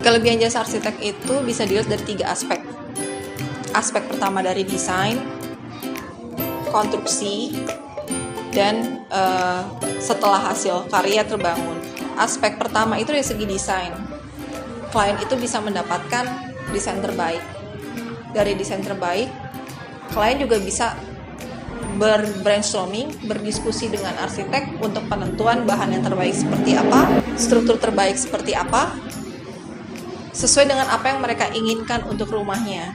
Kelebihan jasa arsitek itu bisa dilihat dari 3 aspek. Aspek pertama dari desain, konstruksi, dan setelah hasil karya terbangun. Aspek pertama itu dari segi desain. Klien itu bisa mendapatkan desain terbaik. Dari desain terbaik, klien juga bisa berbrainstorming, berdiskusi dengan arsitek untuk penentuan bahan yang terbaik seperti apa, struktur terbaik seperti apa, sesuai dengan apa yang mereka inginkan untuk rumahnya.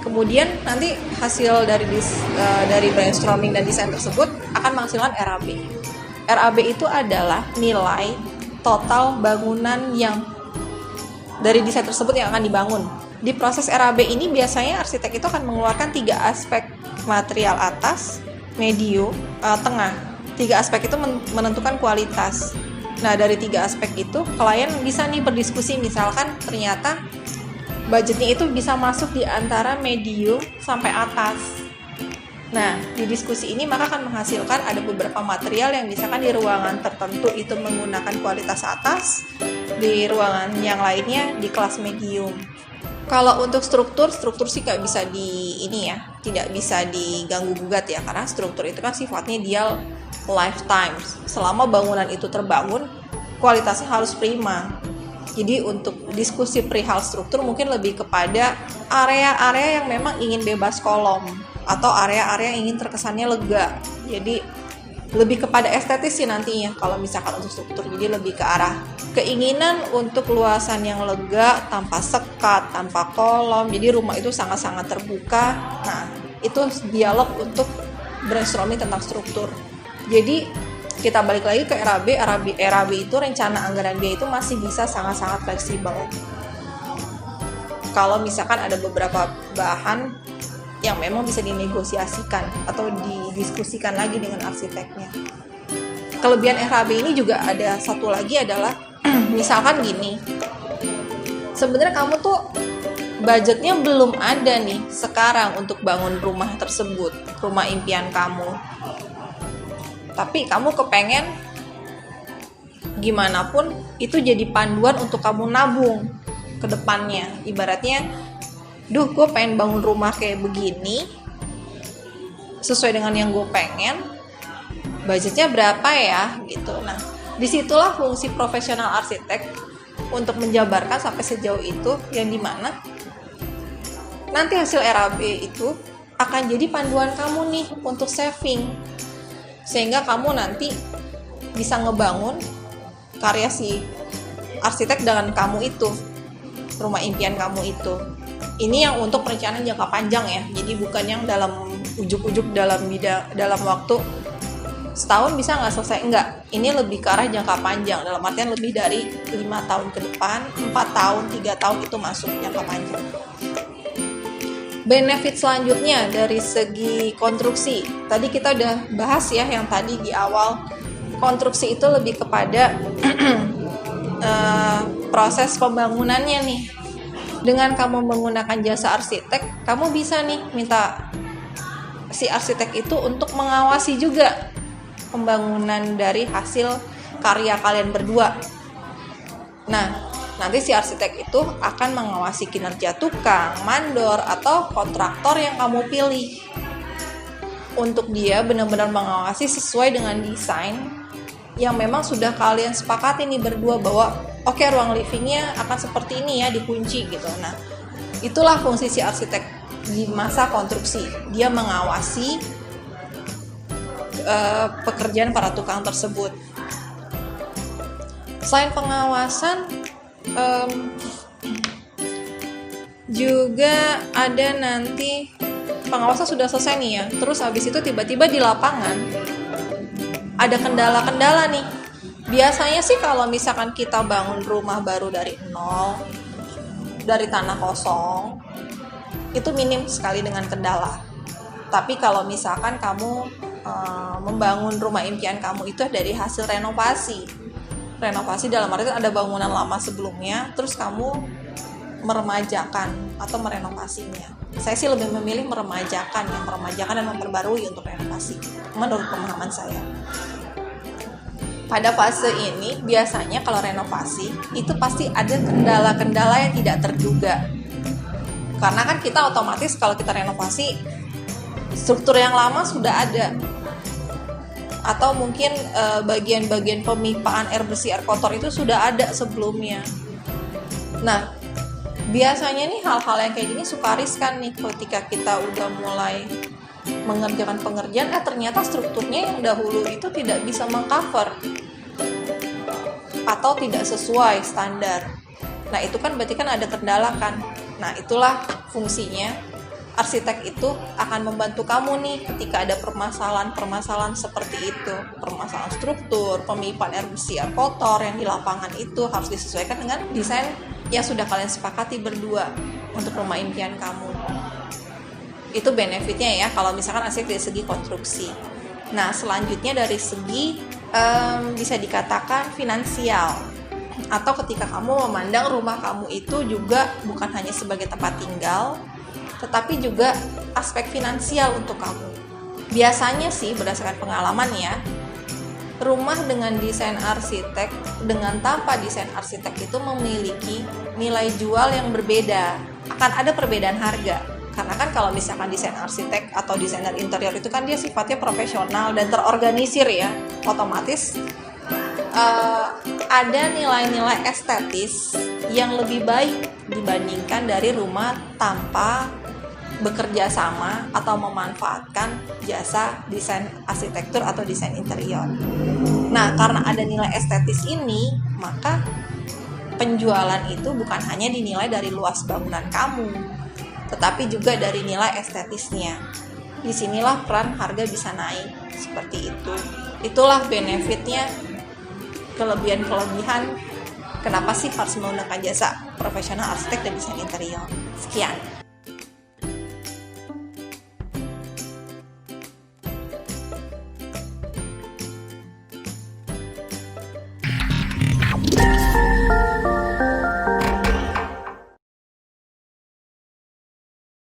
Kemudian nanti hasil dari brainstorming dan desain tersebut akan menghasilkan RAB. RAB itu adalah nilai total bangunan yang dari desain tersebut yang akan dibangun. Di proses RAB ini biasanya arsitek itu akan mengeluarkan 3 aspek: material atas, medium, tengah. 3 aspek itu menentukan kualitas. Nah, dari 3 aspek itu klien bisa nih berdiskusi, misalkan ternyata budgetnya itu bisa masuk di antara medium sampai atas. Nah, di diskusi ini maka akan menghasilkan ada beberapa material yang misalkan di ruangan tertentu itu menggunakan kualitas atas, di ruangan yang lainnya di kelas medium. Kalau untuk struktur sih nggak bisa tidak bisa diganggu gugat ya, karena struktur itu kan sifatnya dia lifetime. Selama bangunan itu terbangun, kualitasnya harus prima. Jadi untuk diskusi perihal struktur mungkin lebih kepada area-area yang memang ingin bebas kolom atau area-area yang ingin terkesannya lega. Jadi lebih kepada estetis sih nantinya kalau misalkan untuk struktur. Jadi lebih ke arah keinginan untuk luasan yang lega, tanpa sekat, tanpa kolom. Jadi rumah itu sangat-sangat terbuka. Nah, itu dialog untuk brainstorming tentang struktur. Jadi kita balik lagi ke RAB itu rencana anggaran biaya itu masih bisa sangat-sangat fleksibel. Kalau misalkan ada beberapa bahan yang memang bisa dinegosiasikan atau didiskusikan lagi dengan arsiteknya. Kelebihan RAB ini juga ada satu lagi adalah misalkan gini, sebenarnya kamu tuh budgetnya belum ada nih sekarang untuk bangun rumah tersebut, rumah impian kamu. Tapi kamu kepengen gimana pun itu jadi panduan untuk kamu nabung ke depannya. Ibaratnya, gue pengen bangun rumah kayak begini, sesuai dengan yang gue pengen, budgetnya berapa ya gitu. Nah, disitulah fungsi profesional arsitek untuk menjabarkan sampai sejauh itu, yang dimana nanti hasil RAB itu akan jadi panduan kamu nih untuk saving, sehingga kamu nanti bisa ngebangun karya si arsitek dengan kamu itu, rumah impian kamu itu. Ini yang untuk perencanaan jangka panjang ya, jadi bukan yang dalam ujuk-ujuk dalam waktu setahun bisa nggak selesai, enggak. Ini lebih ke arah jangka panjang, dalam artian lebih dari 5 tahun ke depan, 4 tahun, 3 tahun itu masuk jangka panjang. Benefit selanjutnya dari segi konstruksi, tadi kita udah bahas ya yang tadi di awal. Konstruksi itu lebih kepada proses pembangunannya nih. Dengan kamu menggunakan jasa arsitek, kamu bisa nih minta si arsitek itu untuk mengawasi juga pembangunan dari hasil karya kalian berdua. Nah, nanti si arsitek itu akan mengawasi kinerja tukang, mandor, atau kontraktor yang kamu pilih. Untuk dia benar-benar mengawasi sesuai dengan desain yang memang sudah kalian sepakati nih berdua, bahwa oke, ruang livingnya akan seperti ini ya, dikunci gitu. Nah, itulah fungsi si arsitek di masa konstruksi. Dia mengawasi pekerjaan para tukang tersebut. Selain pengawasan, juga ada nanti pengawasan sudah selesai nih ya, terus habis itu tiba-tiba di lapangan ada kendala-kendala nih. Biasanya sih kalau misalkan kita bangun rumah baru dari nol, dari tanah kosong, itu minim sekali dengan kendala. Tapi kalau misalkan kamu membangun rumah impian kamu itu dari hasil renovasi dalam arti ada bangunan lama sebelumnya, terus kamu meremajakan atau merenovasinya. Saya sih lebih memilih meremajakan dan memperbarui untuk renovasi, menurut pemahaman saya. Pada fase ini biasanya kalau renovasi itu pasti ada kendala-kendala yang tidak terduga. Karena kan kita otomatis kalau kita renovasi struktur yang lama sudah ada. Atau mungkin bagian-bagian pemipaan air bersih air kotor itu sudah ada sebelumnya. Nah, biasanya nih hal-hal yang kayak gini suka riskan nih ketika kita udah mulai mengerjakan pengerjaan, ternyata strukturnya yang dahulu itu tidak bisa mengcover atau tidak sesuai standar. Nah, itu kan berarti kan ada kendala kan. Nah, itulah fungsinya arsitek itu akan membantu kamu nih ketika ada permasalahan-permasalahan seperti itu. Permasalahan struktur, pemipaan air bersih air kotor yang di lapangan itu harus disesuaikan dengan desain yang sudah kalian sepakati berdua untuk rumah impian kamu. Itu benefitnya ya kalau misalkan arsitek dari segi konstruksi. Nah, selanjutnya dari segi bisa dikatakan finansial, atau ketika kamu memandang rumah kamu itu juga bukan hanya sebagai tempat tinggal, tetapi juga aspek finansial untuk kamu. Biasanya sih berdasarkan pengalaman ya, rumah dengan desain arsitek dengan tanpa desain arsitek itu memiliki nilai jual yang berbeda. Akan ada perbedaan harga. Karena kan kalau misalkan desain arsitek atau desainer interior itu kan dia sifatnya profesional dan terorganisir ya, otomatis ada nilai-nilai estetis yang lebih baik dibandingkan dari rumah tanpa bekerja sama atau memanfaatkan jasa desain arsitektur atau desain interior. Nah, karena ada nilai estetis ini, maka penjualan itu bukan hanya dinilai dari luas bangunan kamu, tetapi juga dari nilai estetisnya. Disinilah peran harga bisa naik, seperti itu. Itulah benefitnya, kelebihan-kelebihan kenapa sih harus menggunakan jasa profesional arsitek dan desain interior. Sekian.